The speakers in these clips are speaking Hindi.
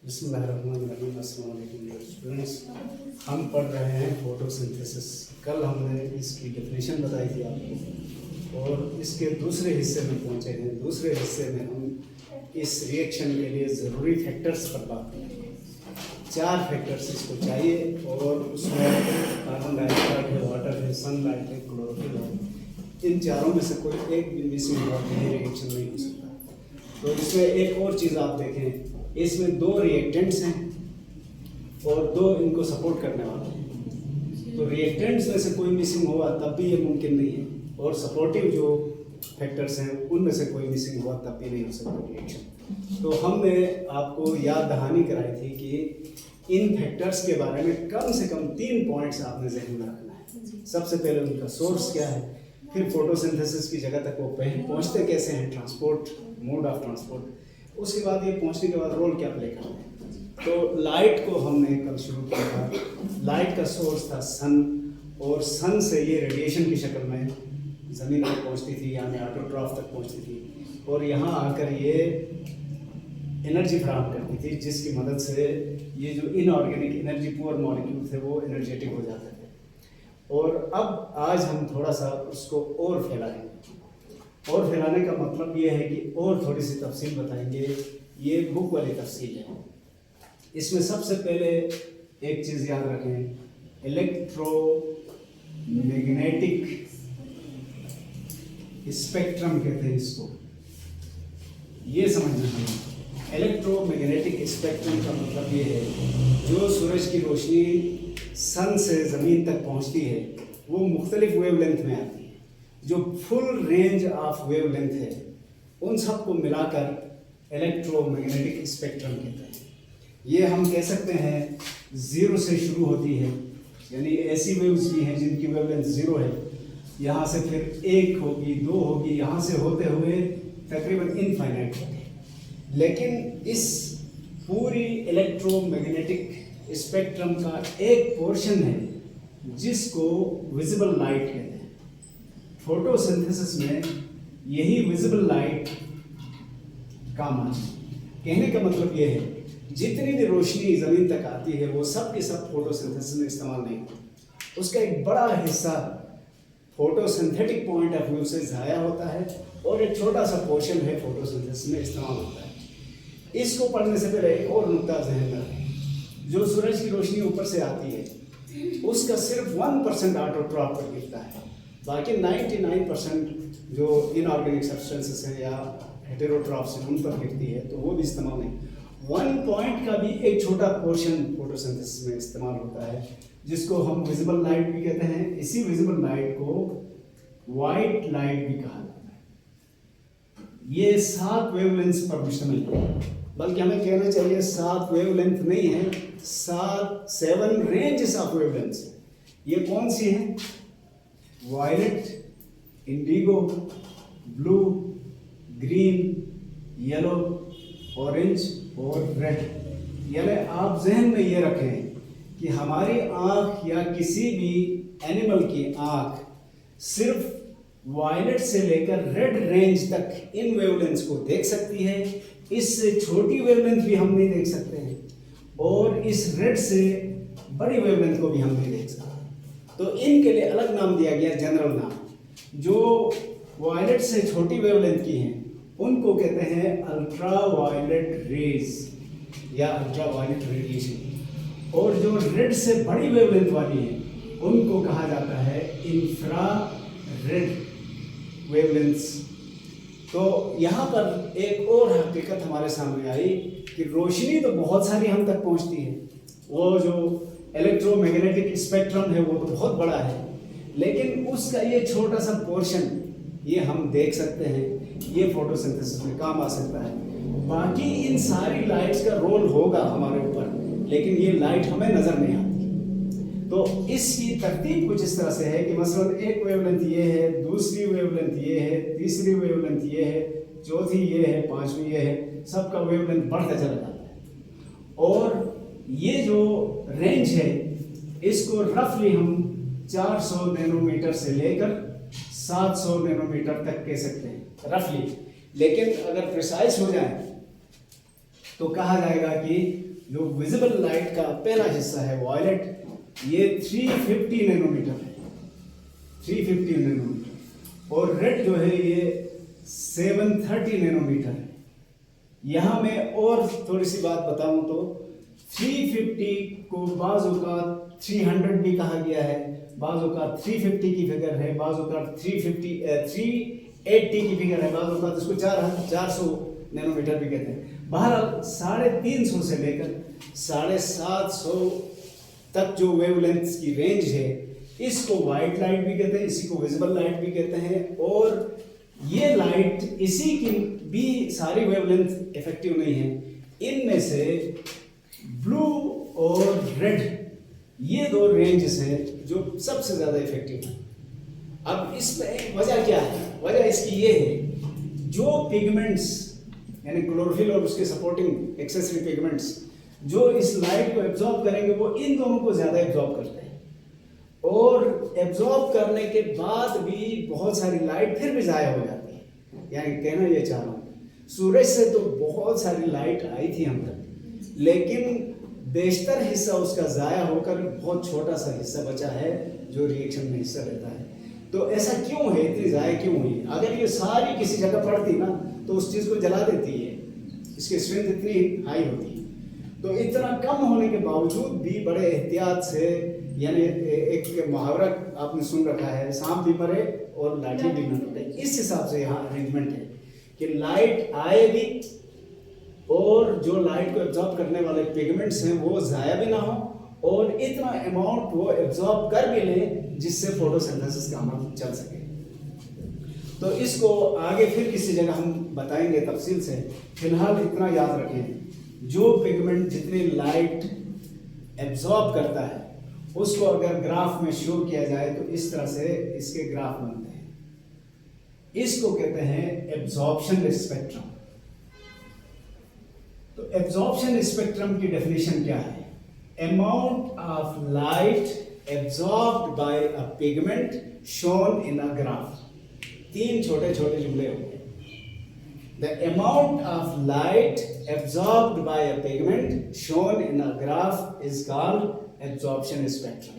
बिस्मिल्लाहिर्रहमानिर्रहीम। अस्सलाम वालेकुम स्टूडेंट्स, हम पढ़ रहे हैं फोटोसिंथेसिस। कल हमने इसकी डेफिनेशन बताई थी आपको और इसके दूसरे हिस्से में पहुंचे हैं। दूसरे हिस्से में हम इस रिएक्शन के लिए ज़रूरी फैक्टर्स पर बात करेंगे। 4 फैक्टर्स इसको चाहिए और उसमें कार्बन डाइऑक्साइड है, वाटर है, सनलाइट है, क्लोरोफिल है। इन चारों में से कोई एक भी मिसिंग हुआ तो ये रिएक्शन नहीं हो सकता। तो इसमें एक और चीज़ आप देखें, इसमें 2 रिएक्टेंट्स हैं और 2 इनको सपोर्ट करने वाले हैं। तो रिएक्टेंट्स में से कोई मिसिंग हुआ तब भी ये मुमकिन नहीं है, और सपोर्टिव जो फैक्टर्स हैं उनमें से कोई मिसिंग हुआ तब भी नहीं हो सकता रिएक्शन। तो हमने आपको याद दहानी कराई थी कि इन फैक्टर्स के बारे में कम से कम 3 पॉइंट्स आपने जहन में रखना है। सबसे पहले उनका सोर्स क्या है, फिर फोटोसिंथेसिस की जगह तक वो पहुँचते कैसे हैं, ट्रांसपोर्ट, मोड ऑफ ट्रांसपोर्ट, उसके बाद ये पहुंचने के बाद रोल क्या प्ले करते हैं। तो लाइट को हमने कल शुरू किया था। लाइट का सोर्स था सन, और सन से ये रेडिएशन की शक्ल में ज़मीन तक पहुंचती थी, यानी ऑटोट्रॉफ तक पहुंचती थी, और यहाँ आकर ये एनर्जी फराहम करती थी, जिसकी मदद से ये जो इनऑर्गेनिक एनर्जी पुअर मॉलिक्यूल थे वो एनर्जेटिक हो जाते थे। और अब आज हम थोड़ा सा उसको और फैलाएंगे। और फैलाने का मतलब ये है कि और थोड़ी सी तफसील बताएंगे। ये बुक वाली तफसील है। इसमें सबसे पहले एक चीज़ याद रखें, इलेक्ट्रोमैग्नेटिक स्पेक्ट्रम कहते हैं इसको, ये समझना है। इलेक्ट्रोमैग्नेटिक स्पेक्ट्रम का मतलब ये है, जो सूरज की रोशनी सन से ज़मीन तक पहुंचती है वो मुख्तलिफ वेवलेंथ में आती है। जो फुल रेंज ऑफ वेवलेंथ है उन सब को मिलाकर इलेक्ट्रोमैग्नेटिक स्पेक्ट्रम कहते हैं। ये हम कह सकते हैं 0 से शुरू होती है, यानी ऐसी वेव्स भी हैं जिनकी वेवलेंथ 0 है, यहाँ से फिर 1 होगी, 2 होगी, यहाँ से होते हुए तकरीबन इनफाइनाइट होगी। लेकिन इस पूरी इलेक्ट्रोमैग्नेटिक स्पेक्ट्रम का एक पोर्शन है जिसको विजिबल लाइट कहते हैं। फोटोसिंथेसिस में यही विजिबल लाइट काम आती है। कहने का मतलब ये है, जितनी भी रोशनी ज़मीन तक आती है वो सब के सब फोटोसिंथेसिस में इस्तेमाल नहीं होती। उसका एक बड़ा हिस्सा फोटोसिंथेटिक पॉइंट ऑफ व्यू से ज़ाया होता है और एक छोटा सा पोर्शन है फोटोसिंथेसिस में इस्तेमाल होता है। इसको पढ़ने से पहले एक और नुक्ता ज़हन में रखें। जो सूरज की रोशनी ऊपर से आती है उसका सिर्फ 1% ऑटोट्रॉप पर गिरता है, बाकी 99% जो इनऑर्गेनिक सब्सटेंसेस हैं या हेटेरोट्रॉप्स हैं उन पर गिरती है, तो वो भी इस्तेमाल नहीं। 1 पॉइंट का भी एक छोटा पोर्शन फोटोसिंथेसिस में इस्तेमाल होता है, जिसको हम विजिबल लाइट भी कहते हैं। इसी विजिबल लाइट को वाइट लाइट भी कहा जाता है। ये 7 वेवलेंथ्स पर मुश्तमिल है, बल्कि हमें कहना चाहिए 7 वेवलेंथ नहीं है, 7 रेंजेस ऑफ वेवलेंथ्स। ये कौन सी हैं? Violet, indigo, blue, green, yellow, orange और रेड। यानी आप जहन में ये रखें कि हमारी आँख या किसी भी एनिमल की आँख सिर्फ वायलेट से लेकर रेड रेंज तक इन वेवलेंथ्स को देख सकती है। इससे छोटी वेवलेंथ भी हम नहीं देख सकते हैं, और इस रेड से बड़ी वेवलेंथ को भी हम नहीं देख सकते। तो इनके लिए अलग नाम दिया गया, जनरल नाम। जो वायलेट से छोटी वेवलेंथ की हैं उनको कहते हैं अल्ट्रा वायलेट रेज या अल्ट्रा वायलेट रेडिएशन, और जो रेड से बड़ी वेवलेंथ वाली हैं उनको कहा जाता है इंफ्रा रेड वेवलेंथ्स। तो यहाँ पर एक और हकीकत हमारे सामने आई कि रोशनी तो बहुत सारी हम तक पहुँचती है, वो जो इलेक्ट्रोमैग्नेटिक स्पेक्ट्रम है वो तो बहुत बड़ा है, लेकिन उसका ये छोटा सा पोर्शन ये हम देख सकते हैं, ये फोटोसिंथेसिस में काम आ सकता है। बाकी इन सारी लाइट्स का रोल होगा हमारे ऊपर, लेकिन ये लाइट हमें नज़र नहीं आती। तो इसकी तरतीब कुछ इस तरह से है कि मसलन एक वेवलेंथ ये है, दूसरी वेवलेंथ ये है, तीसरी वेवलेंथ ये है, चौथी ये है, 5वीं ये है, सबका वेवलेंथ बढ़ता चला जाता है। और ये जो रेंज है इसको रफली हम 400 नैनोमीटर से लेकर 700 नैनोमीटर तक कह सकते हैं रफली। लेकिन अगर प्रिसाइज हो जाए तो कहा जाएगा कि जो विजिबल लाइट का पहला हिस्सा है वायलेट, ये 350 नैनोमीटर है, 350 नैनोमीटर। और रेड जो है ये 730 नैनोमीटर है। यहाँ मैं और थोड़ी सी बात बताऊं तो 350 को बाजू का 300 भी कहा गया है, बाजू का 350 की फिगर है, बाजू का 380 की फिगर है, बाजू का इसको 400 नैनोमीटर भी कहते हैं। बहरहाल 350 से लेकर 750 तक जो वेवलेंथ की रेंज है, इसको वाइट लाइट भी कहते हैं, इसी को विजिबल लाइट भी कहते हैं। और ये लाइट इसी की भी सारी वेवलेंथ इफेक्टिव नहीं है, इनमें से ब्लू और रेड ये दो रेंजेस हैं जो सबसे ज़्यादा इफेक्टिव है। अब इसमें वजह क्या है? वजह इसकी ये है, जो पिगमेंट्स यानी क्लोरोफिल और उसके सपोर्टिंग एक्सेसरी पिगमेंट्स जो इस लाइट को एब्जॉर्ब करेंगे वो इन दोनों को ज़्यादा एब्जॉर्ब करते हैं, और एब्जॉर्ब करने के बाद भी बहुत सारी लाइट फिर भी ज़ाया हो जाती है। यानी कहना ये चाह रहा हूँ, सूरज से तो बहुत सारी लाइट आई थी हम तक, लेकिन बेशतर हिस्सा उसका ज़ाया होकर बहुत छोटा सा हिस्सा बचा है जो रिएक्शन में हिस्सा लेता है। तो ऐसा क्यों है, इतनी ज़ाया क्यों हुई? अगर ये सारी किसी जगह पड़ती ना तो उस चीज़ को जला देती है, इसकी स्ट्रेंथ इतनी हाई होती है। तो इतना कम होने के बावजूद भी बड़े एहतियात से, यानी एक मुहावरा आपने सुन रखा है, सांप भी मरे और लाठी भी न टूटे, इस हिसाब से यहाँ अरेंजमेंट है कि लाइट आएगी और जो लाइट को एब्जॉर्ब करने वाले पिगमेंट्स हैं वो ज़ाया भी ना हो, और इतना अमाउंट वो एब्जॉर्ब कर भी लें जिससे फोटोसिंथेसिस का अमल चल सके। तो इसको आगे फिर किसी जगह हम बताएंगे तफसील से। फिलहाल इतना याद रखें, जो पिगमेंट जितनी लाइट एब्जॉर्ब करता है उसको अगर ग्राफ में शो किया जाए तो इस तरह से इसके ग्राफ बनते हैं। इसको कहते हैं एब्जॉर्प्शन स्पेक्ट्रम। तो एब्जॉर्प्शन स्पेक्ट्रम की डेफिनेशन क्या है? Amount of light absorbed bye a pigment shown in a graph. तीन छोटे छोटे जुमले हो गए। The amount of light absorbed by a pigment shown in a graph is called absorption spectrum.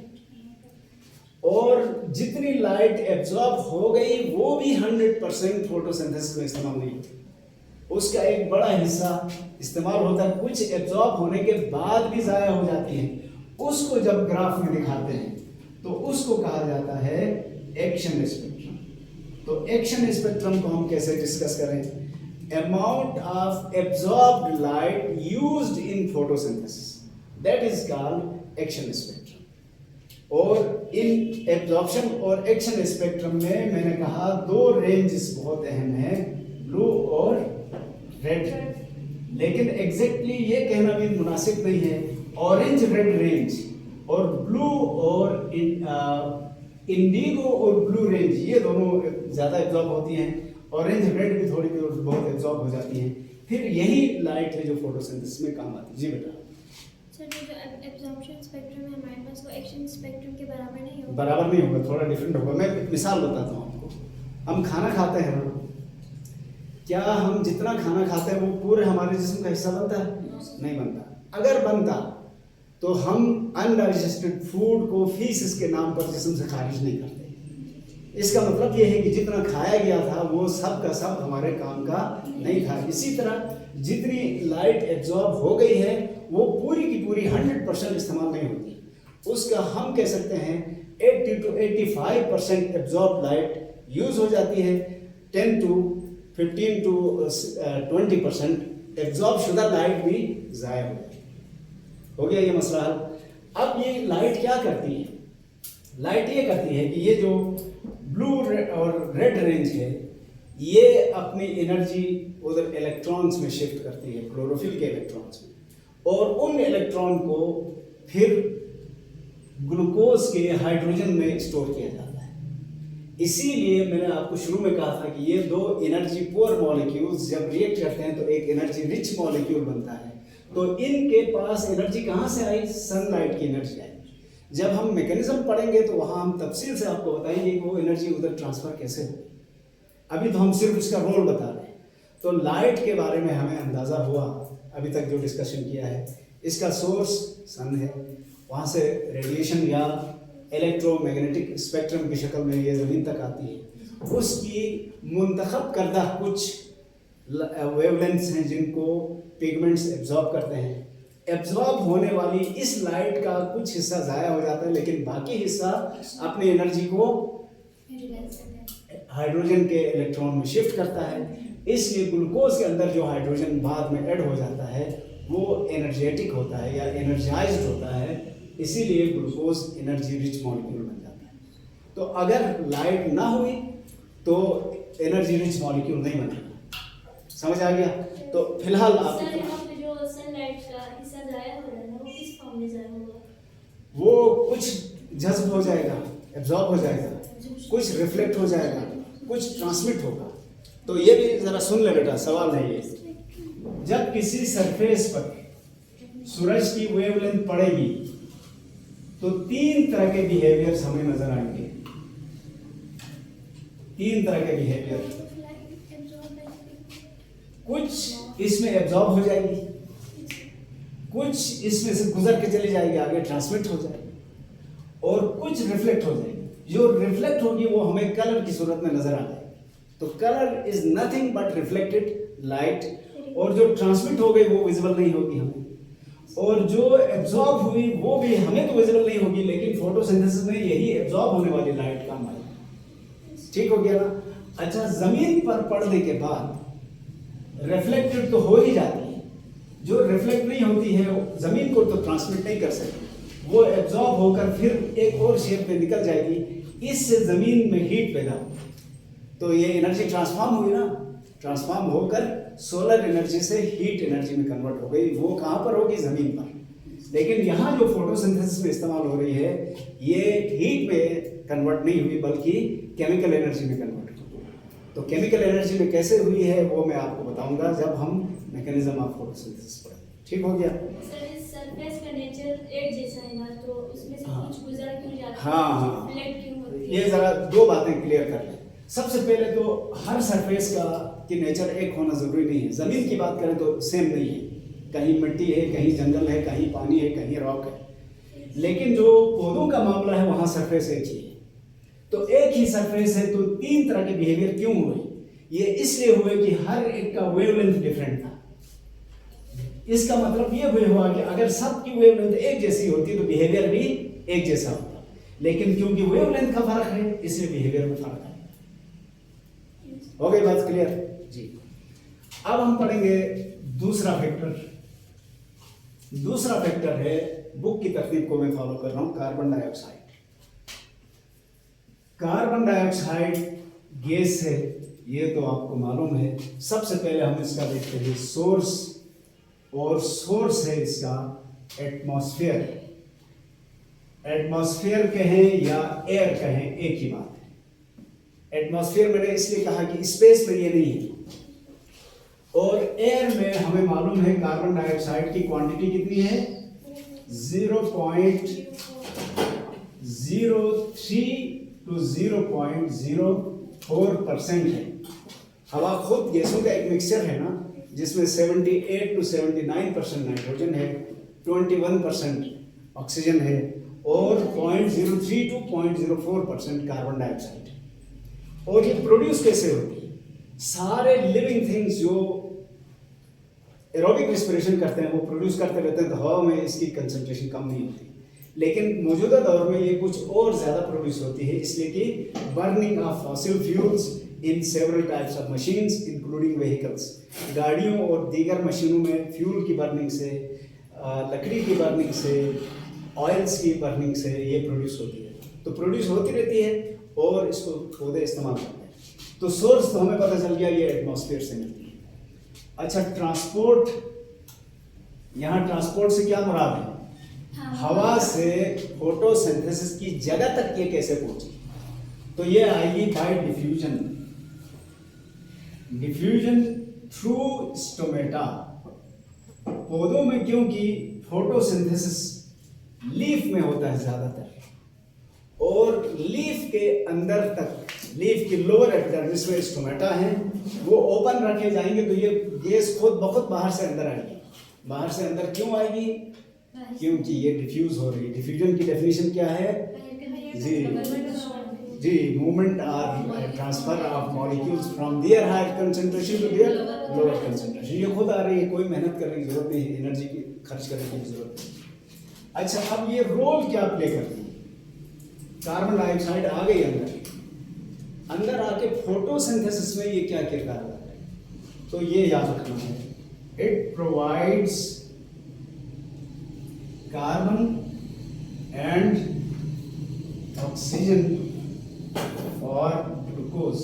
और जितनी लाइट एब्जॉर्ब हो गई वो भी 100% फोटोसिंथेसिस में इस्तेमाल नहीं होती, उसका एक बड़ा हिस्सा इस्तेमाल होता है, कुछ एब्जॉर्ब होने के बाद भी ज़ाया हो जाती है। उसको जब ग्राफ में दिखाते हैं तो उसको कहा जाता है एक्शन स्पेक्ट्रम। तो एक्शन स्पेक्ट्रम को हम कैसे डिस्कस करें? Amount of absorbed light used in photosynthesis, that is called action spectrum. और इन एब्जॉर्प्शन और एक्शन स्पेक्ट्रम में मैंने कहा दो रेंजेस बहुत अहम हैं, ब्लू और रेड। लेकिन एग्जैक्टली ये कहना भी मुनासिब नहीं है। ऑरेंज रेड रेंज और ब्लू और इंडिगो और ब्लू रेंज ये दोनों ज़्यादा एब्जॉर्ब होती हैं, ऑरेंज रेड भी थोड़ी बहुत एब्जॉर्ब हो जाती है। फिर यही लाइट है जो फोटोसिंथेसिस में काम आती है। जी बेटा। सर जो एब्जॉर्प्शन स्पेक्ट्रम है हमारे पास, वो एक्शन स्पेक्ट्रम के बराबर नहीं होगा? बराबर नहीं होगा, थोड़ा डिफरेंट होगा। मैं मिसाल बताता हूँ आपको। हम खाना खाते हैं ना, क्या हम जितना खाना खाते हैं वो पूरे हमारे जिस्म का हिस्सा बनता है? नहीं बनता। अगर बनता तो हम अनडाइजेस्टेड फूड को फीसिस के नाम पर जिस्म से खारिज नहीं करते। इसका मतलब ये है कि जितना खाया गया था वो सब का सब हमारे काम का नहीं था। इसी तरह जितनी लाइट एब्जॉर्ब हो गई है वो पूरी की पूरी 100% इस्तेमाल नहीं होती, उसका हम कह सकते हैं 80 to 85% एब्जॉर्ब लाइट यूज हो जाती है, 10 to 15 to 20% एब्जॉर्ब शुदा लाइट भी ज़ाया हो जाती है। हो गया ये मसला हल। अब ये लाइट क्या करती है? लाइट ये करती है कि ये जो ब्लू और रेड रेंज है ये अपनी एनर्जी उधर इलेक्ट्रॉन्स में शिफ्ट करती है, क्लोरोफिल के इलेक्ट्रॉन्स में, और उन इलेक्ट्रॉन को फिर ग्लूकोज के हाइड्रोजन में स्टोर किया जाता है। इसीलिए मैंने आपको शुरू में कहा था कि ये दो एनर्जी पुअर मॉलिक्यूल्स जब रिएक्ट करते हैं तो एक एनर्जी रिच मॉलिक्यूल बनता है। तो इनके पास एनर्जी कहाँ से आई? सनलाइट की एनर्जी आई। जब हम मैकेनिज्म पढ़ेंगे तो वहाँ हम तफसील से आपको बताएंगे कि वो एनर्जी उधर ट्रांसफ़र कैसे हो। अभी तो हम सिर्फ उसका रोल बता रहे हैं। तो लाइट के बारे में हमें अंदाज़ा हुआ अभी तक जो डिस्कशन किया है इसका सोर्स सन है, वहाँ से रेडिएशन या इलेक्ट्रोमैग्नेटिक स्पेक्ट्रम की शक्ल में ये ज़मीन तक आती है। उसकी मुंतखब करदा कुछ वेवलेंथ्स हैं जिनको पिगमेंट्स एब्जॉर्ब करते हैं। एब्जॉर्ब होने वाली इस लाइट का कुछ हिस्सा ज़ाया हो जाता है, लेकिन बाकी हिस्सा अपनी एनर्जी को हाइड्रोजन के इलेक्ट्रॉन में शिफ्ट करता है। इसलिए ग्लूकोज के अंदर जो हाइड्रोजन बाद में ऐड हो जाता है वो एनर्जेटिक होता है या एनर्जाइज्ड होता है, इसीलिए ग्लूकोज एनर्जी रिच मॉलिक्यूल बन जाता है। तो अगर लाइट ना हुई तो एनर्जी रिच मॉलिक्यूल नहीं बनेगा। समझ आ गया? तो फिलहाल आप सर यहाँ पे जो सनलाइट का हिस्सा ज़ाया हो रहा है वो किस फॉर्म में ज़ाया होगा? वो कुछ जज्ब हो जाएगा, एब्जॉर्ब हो जाएगा, कुछ रिफ्लेक्ट हो जाएगा, कुछ ट्रांसमिट होगा। तो ये भी जरा सुन ले बेटा, सवाल है ये। जब किसी सरफेस पर सूरज की वेवलेंथ पड़ेगी तो तीन तरह के बिहेवियर्स हमें नजर आएंगे। तीन तरह के बिहेवियर, कुछ इसमें एब्जॉर्ब हो जाएगी, कुछ इसमें से गुजर के चली जाएगी, आगे ट्रांसमिट हो जाएगी, और कुछ रिफ्लेक्ट हो जाएगी। जो रिफ्लेक्ट होगी वो हमें कलर की सूरत में नजर आ जाएगी। तो colour is nothing but reflected light, और जो ट्रांसमिट हो गई वो विजिबल नहीं होगी हमें, और जो एब्जॉर्ब हुई वो भी हमें तो विजिबल नहीं होगी, लेकिन फोटोसिंथेसिस में यही एब्जॉर्ब होने वाली लाइट काम आएगी। ठीक हो गया ना? अच्छा, जमीन पर पड़ने के बाद रिफ्लेक्टेड तो हो ही जाती है, जो रिफ्लेक्ट नहीं होती है जमीन को तो ट्रांसमिट नहीं कर सकती, वो एब्जॉर्ब होकर फिर एक और शेप में निकल जाएगी। इससे जमीन में हीट पैदा होगी, तो ये एनर्जी ट्रांसफॉर्म हुई ना, ट्रांसफॉर्म होकर सोलर एनर्जी से हीट एनर्जी में कन्वर्ट हो गई। वो कहाँ पर होगी? जमीन पर। लेकिन यहाँ जो फोटोसिंथेसिस में इस्तेमाल हो रही है ये हीट में कन्वर्ट नहीं हुई बल्कि केमिकल एनर्जी में कन्वर्ट हुई। तो केमिकल एनर्जी में कैसे हुई है वो मैं आपको बताऊंगा जब हम मैकेनिज्म ऑफ फोटोसिंथेसिस पढ़ेंगे। ठीक हो गया? सर इस सरफेस का नेचर एक जैसा है ना, तो इसमें से हाँ। कुछ गुजर क्यों जाता है? हाँ, रिफ्लेक्ट क्यों होती है? ये जरा दो बातें क्लियर कर लें। सबसे पहले तो हर सरफेस का की नेचर एक होना जरूरी नहीं है। जमीन की बात करें तो सेम नहीं है, कहीं मिट्टी है, कहीं जंगल है, कहीं पानी है, कहीं रॉक है। लेकिन जो पौधों का मामला है वहां सरफेस एक ही है। तो एक ही सरफेस है तो तीन तरह के बिहेवियर क्यों हुए? ये इसलिए हुए कि हर एक का वेवलेंथ डिफरेंट था। इसका मतलब ये हुआ कि अगर सबकी वेवलेंथ एक जैसी होती तो बिहेवियर भी एक जैसा होता, लेकिन क्योंकि वेवलेंथ का फर्क है इसलिए बिहेवियर में फर्क है। हो गई बात क्लियर जी? अब हम पढ़ेंगे दूसरा फैक्टर। दूसरा फैक्टर है, बुक की तरतीब को मैं फॉलो कर रहा हूं, carbon dioxide. Carbon dioxide gas है, ये तो आपको मालूम है। सबसे पहले हम इसका देखते हैं सोर्स, और सोर्स है इसका एटमॉस्फेयर। एटमॉस्फेयर कहें या एयर कहें एक ही बात है। एटमॉस्फेयर मैंने इसलिए कहा कि स्पेस में ये नहीं है, और एयर में हमें मालूम है कार्बन डाइऑक्साइड की क्वांटिटी कितनी है? 0.03 to 0.04% है। हवा खुद गैसों का एक मिक्सचर है ना, जिसमें 78 to 79% नाइट्रोजन है, 21% ऑक्सीजन है, और 0.03 to 0.04% कार्बन डाइऑक्साइड। और ये प्रोड्यूस कैसे होती है? सारे लिविंग थिंग्स जो एरोबिक रेस्पिरेशन करते हैं वो प्रोड्यूस करते रहते हैं, तो हवा में इसकी कंसंट्रेशन कम नहीं होती। लेकिन मौजूदा दौर में ये कुछ और ज़्यादा प्रोड्यूस होती है, इसलिए कि burning of fossil fuels in several types of machines including vehicles. गाड़ियों और दीगर मशीनों में फ्यूल की बर्निंग से, लकड़ी की बर्निंग से, ऑयल्स की बर्निंग से ये प्रोड्यूस होती है। तो प्रोड्यूस होती रहती है और इसको पौधे इस्तेमाल करते हैं। तो सोर्स तो हमें पता चल गया, ये एटमॉस्फेयर से मिलती है। अच्छा, ट्रांसपोर्ट, यहाँ ट्रांसपोर्ट से क्या मुराद है? हवा से फोटोसिंथेसिस की जगह तक ये कैसे पहुंची? तो ये आएगी bye diffusion. Diffusion through stomata. पौधों में क्योंकि फोटोसिंथेसिस लीफ में होता है ज्यादातर, और लीफ के अंदर तक, लीफ की लोअर एपिडर्मिस में स्टोमेटा है, वो ओपन रखे जाएंगे तो ये गैस खुद ब खुद बाहर से अंदर आएगी। बाहर से अंदर क्यों आएगी? क्योंकि ये डिफ्यूज हो रही है। डिफ्यूजन की डेफिनेशन क्या है? जी, मूवमेंट और transfer of molecules from their higher concentration to their lower concentration. ये खुद आ रही है, कोई मेहनत करने की जरूरत नहीं है, एनर्जी की खर्च करने की जरूरत नहीं। अच्छा, अब ये रोल क्या प्ले करती है? कार्बन डाइऑक्साइड आ गई अंदर आके फोटोसिंथेसिस में ये क्या किरदार अदा है? तो ये याद रखना है, it provides carbon and oxygen for glucose.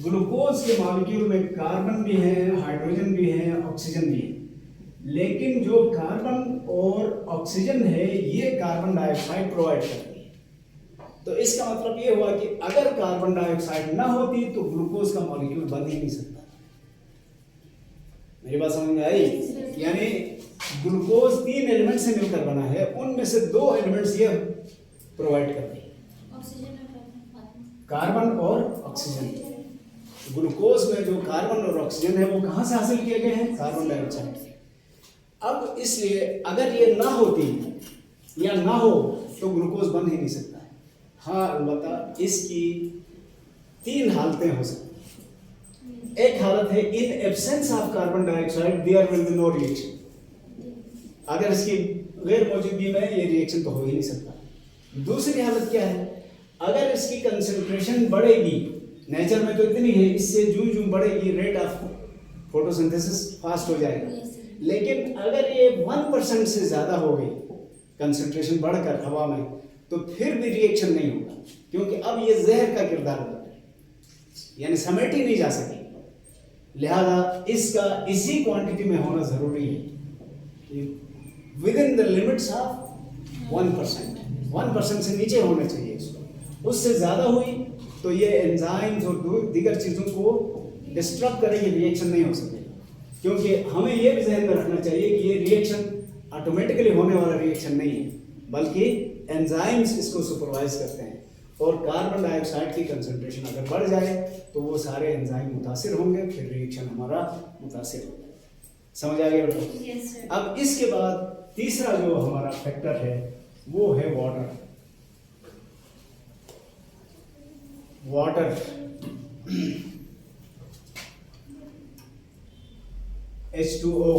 Glucose के मॉलिक्यूल में कार्बन भी है, हाइड्रोजन भी है, ऑक्सीजन भी है, लेकिन जो कार्बन और ऑक्सीजन है ये कार्बन डाइऑक्साइड प्रोवाइड करती है। तो इसका मतलब ये हुआ कि अगर कार्बन डाइऑक्साइड ना होती तो ग्लूकोज का मॉलिक्यूल बन ही नहीं सकता। मेरी बात समझ में आई? यानी ग्लूकोज 3 एलिमेंट से मिलकर बना है, उनमें से 2 एलिमेंट्स ये प्रोवाइड करती है, कार्बन और ऑक्सीजन। ग्लूकोज में जो कार्बन और ऑक्सीजन है वो कहां से हासिल किए गए हैं? कार्बन डाइऑक्साइड से। अब इसलिए अगर ये ना होती या ना हो तो ग्लूकोज बन ही नहीं सकता है। हाँ, अलबत्ता इसकी 3 हालतें हो सकती हैं। एक हालत है in absence of carbon dioxide there will be no reaction. अगर इसकी गैर मौजूदगी में ये रिएक्शन तो हो ही नहीं सकता। दूसरी हालत क्या है? अगर इसकी कंसंट्रेशन बढ़ेगी, नेचर में तो इतनी है, इससे जूं बढ़ेगी रेट ऑफ फोटोसिंथेसिस फास्ट हो जाएगा। लेकिन अगर ये 1% से ज्यादा हो गई कंसंट्रेशन बढ़कर हवा में, तो फिर भी रिएक्शन नहीं होगा, क्योंकि अब ये जहर का किरदार अदा है, यानी समेटी नहीं जा सकेगी। लिहाजा इसका इसी क्वांटिटी में होना जरूरी है, with in the limits of 1% से नीचे होना चाहिए इसको। उससे ज्यादा हुई तो ये एंजाइम्स और दीगर चीजों को डिस्टर्ब करेगी, रिएक्शन नहीं हो सकेगा। क्योंकि हमें ये भी ध्यान में रखना चाहिए कि ये रिएक्शन ऑटोमेटिकली होने वाला रिएक्शन नहीं है, बल्कि एंजाइम्स इसको सुपरवाइज करते हैं। और कार्बन डाइऑक्साइड की कंसंट्रेशन अगर बढ़ जाए तो वो सारे एंजाइम मुतासिर होंगे, फिर रिएक्शन हमारा मुतासिर होगा। समझ आ गया बेटा? Yes, sir. अब इसके बाद तीसरा जो हमारा फैक्टर है वो है वाटर। H2O।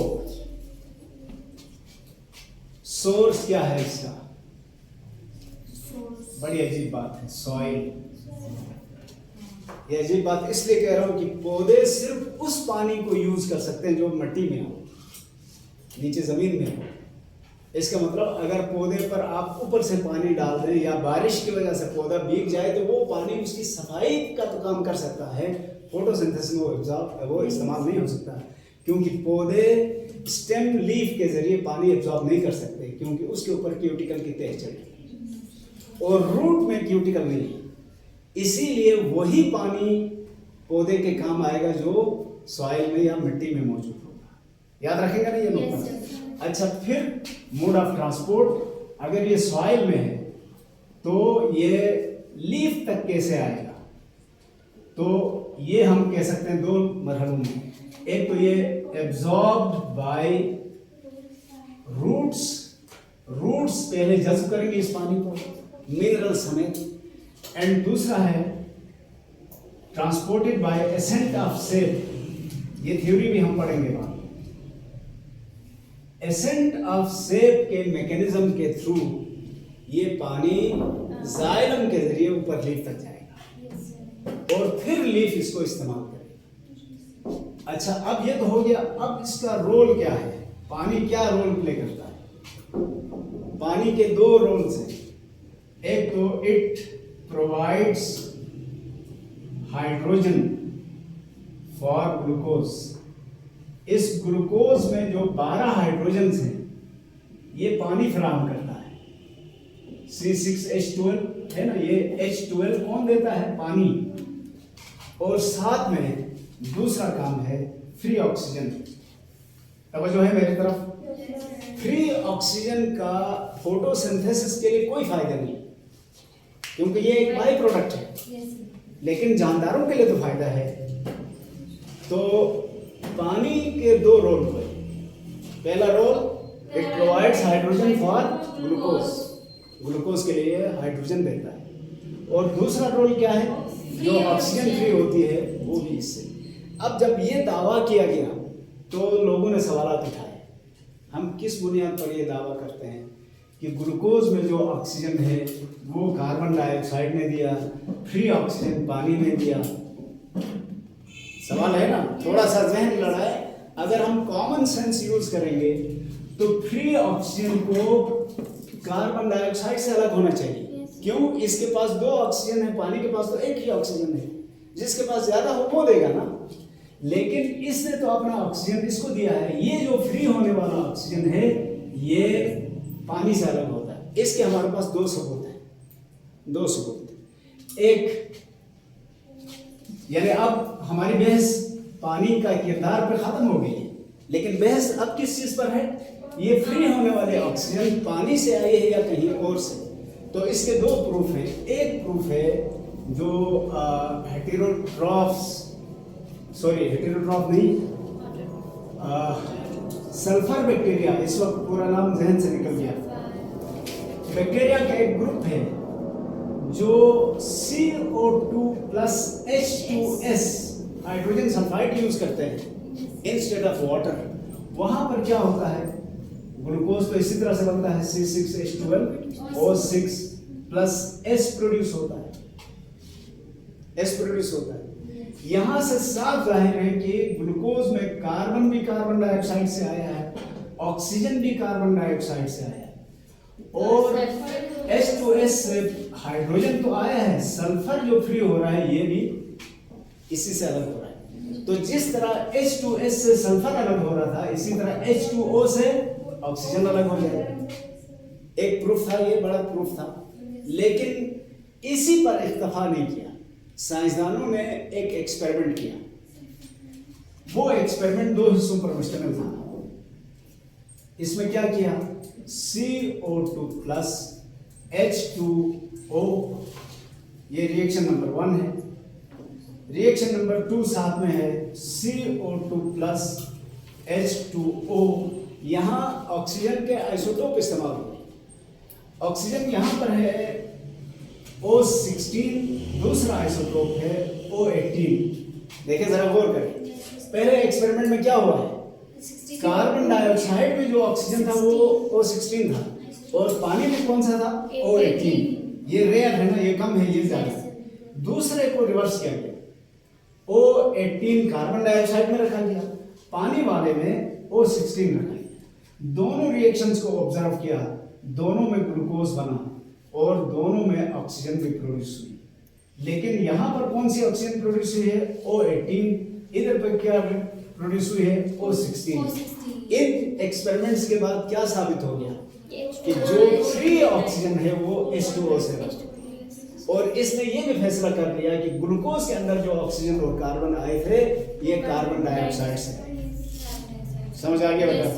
सोर्स क्या है इसका? बड़ी अजीब बात है, सॉइल। ये अजीब बात इसलिए कह रहा हूं कि पौधे सिर्फ उस पानी को यूज कर सकते हैं जो मिट्टी में हो, नीचे जमीन में हो। इसका मतलब अगर पौधे पर आप ऊपर से पानी डाल दें या बारिश की वजह से पौधा भीग जाए तो वो पानी उसकी सफाई का तो काम कर सकता है, फोटोसिंथेसिस में वो इस्तेमाल नहीं हो सकता, क्योंकि पौधे स्टेम लीफ के जरिए पानी एब्जॉर्ब नहीं कर सकते, क्योंकि उसके ऊपर क्यूटिकल की तह चढ़ी और रूट में क्यूटिकल नहीं है। इसीलिए वही पानी पौधे के काम आएगा जो सॉइल में या मिट्टी में मौजूद होगा। याद रखेंगे ना ये लोग? Yes, अच्छा, फिर मोड ऑफ ट्रांसपोर्ट, अगर ये सॉइल में है तो ये लीफ तक कैसे आएगा? तो ये हम कह सकते हैं 2 मरहलों में। एक तो ये एब्जॉर्ब्ड बाय रूट्स पहले जज्ब करेंगे इस पानी को मिनरल समेत, एंड दूसरा है ट्रांसपोर्टेड बाय एसेंट ऑफ सेप। ये थ्योरी भी हम पढ़ेंगे बाद में। एसेंट ऑफ सेप के मैकेनिज्म के थ्रू ये पानी जाइलम के जरिए ऊपर लीफ तक जाएगा और फिर लीफ इसको इस्तेमाल करेगी। अच्छा, अब ये तो हो गया। अब इसका रोल क्या है? पानी क्या रोल प्ले करता है? पानी के 2 रोल्स हैं। एक तो it provides hydrogen for glucose. इस ग्लूकोज में जो 12 हाइड्रोजन हैं ये पानी फराहम करता है। C6H12 है ना, ये H12 कौन देता है? पानी। और साथ में दूसरा काम है फ्री ऑक्सीजन। तवज्जो है मेरी तरफ? फ्री ऑक्सीजन का फोटोसिंथेसिस के लिए कोई फायदा नहीं, क्योंकि ये एक बाई प्रोडक्ट है, लेकिन जानदारों के लिए तो फायदा है। तो पानी के दो रोल हुए। पहला role, it provides hydrogen for glucose, glucose के लिए हाइड्रोजन देता है। और दूसरा रोल क्या है, जो ऑक्सीजन फ्री होती है वो भी इससे। अब जब ये दावा किया गया तो लोगों ने सवाल उठाए, हम किस बुनियाद पर ये दावा करते हैं कि ग्लूकोज में जो ऑक्सीजन है वो कार्बन डाइऑक्साइड ने दिया, फ्री ऑक्सीजन पानी ने दिया। सवाल है ना, थोड़ा सा जहन लड़ाए। अगर हम कॉमन सेंस यूज करेंगे तो फ्री ऑक्सीजन को कार्बन डाइऑक्साइड से अलग होना चाहिए। क्यों? इसके पास दो ऑक्सीजन है, पानी के पास तो एक ही ऑक्सीजन है, जिसके पास ज्यादा हो वो देगा ना। लेकिन इसने तो अपना ऑक्सीजन इसको दिया है। ये जो फ्री होने वाला ऑक्सीजन है ये पानी से अलग होता है। इसके हमारे पास दो सबूत हैं, दो सबूत। एक, यानी अब हमारी बहस पानी का किरदार पर खत्म हो गई है, लेकिन बहस अब किस चीज पर है, ये फ्री होने वाले ऑक्सीजन पानी से आई है या कहीं और से। तो इसके दो प्रूफ हैं। एक प्रूफ है जो हेटेरोट्रॉफ नहीं, सल्फर बैक्टीरिया, इस वक्त पूरा नाम जहन से निकल गया। बैक्टीरिया का एक ग्रुप है जो CO2 plus H2S hydrogen sulphide use करते हैं इंस्टेड ऑफ वाटर। वहां पर क्या होता है, ग्लूकोज तो इसी तरह से बनता है, C6H12O6 प्लस S प्रोड्यूस होता है। यहां से साफ जाहिर है कि ग्लूकोज में कार्बन भी कार्बन डाइऑक्साइड से आया है, ऑक्सीजन भी कार्बन डाइऑक्साइड से आया है, और H2S से हाइड्रोजन तो आया है, सल्फर जो फ्री हो रहा है ये भी इसी से अलग हो रहा है। तो जिस तरह H2S से सल्फर अलग हो रहा था, इसी तरह H2O से ऑक्सीजन अलग हो जाएगा। एक प्रूफ था, ये बड़ा प्रूफ था। लेकिन इसी पर इत्तेफा नहीं किया, साइंसदानों ने एक एक्सपेरिमेंट किया। वो एक्सपेरिमेंट दो हिस्सों पर मुश्तमिल था। इसमें क्या किया, CO2 प्लस H2O, ये रिएक्शन नंबर 1 है। रिएक्शन नंबर 2 साथ में है CO2 प्लस H2O। यहाँ ऑक्सीजन के आइसोटोप इस्तेमाल हुए। ऑक्सीजन यहाँ पर है O16, दूसरा आइसोटोप है O18। देखिए जरा गौर करें, पहले एक्सपेरिमेंट में क्या हुआ है, कार्बन डाइऑक्साइड में जो ऑक्सीजन था वो O16 था, और पानी में कौन सा था, O18। ये रेयर है ना, ये कम है, ये ज्यादा है। दूसरे को रिवर्स किया गया, O18 कार्बन डाइऑक्साइड में रखा गया, पानी वाले में O16 रखा गया। दोनों रिएक्शंस को ऑब्जर्व किया, दोनों में ग्लूकोज बना और दोनों में ऑक्सीजन भी प्रोड्यूस हुई। लेकिन यहाँ पर कौन सी ऑक्सीजन प्रोड्यूस हुई है, O18। इधर पर क्या प्रोड्यूस हुई है, O16। इन एक्सपेरिमेंट्स के बाद क्या साबित हो गया कि जो फ्री ऑक्सीजन है वो H2O से बना। और इसने ये भी फैसला कर लिया कि ग्लूकोज के अंदर जो ऑक्सीजन और कार्बन आए थे ये कार्बन डाइऑक्साइड से। समझ आ गया बेटा?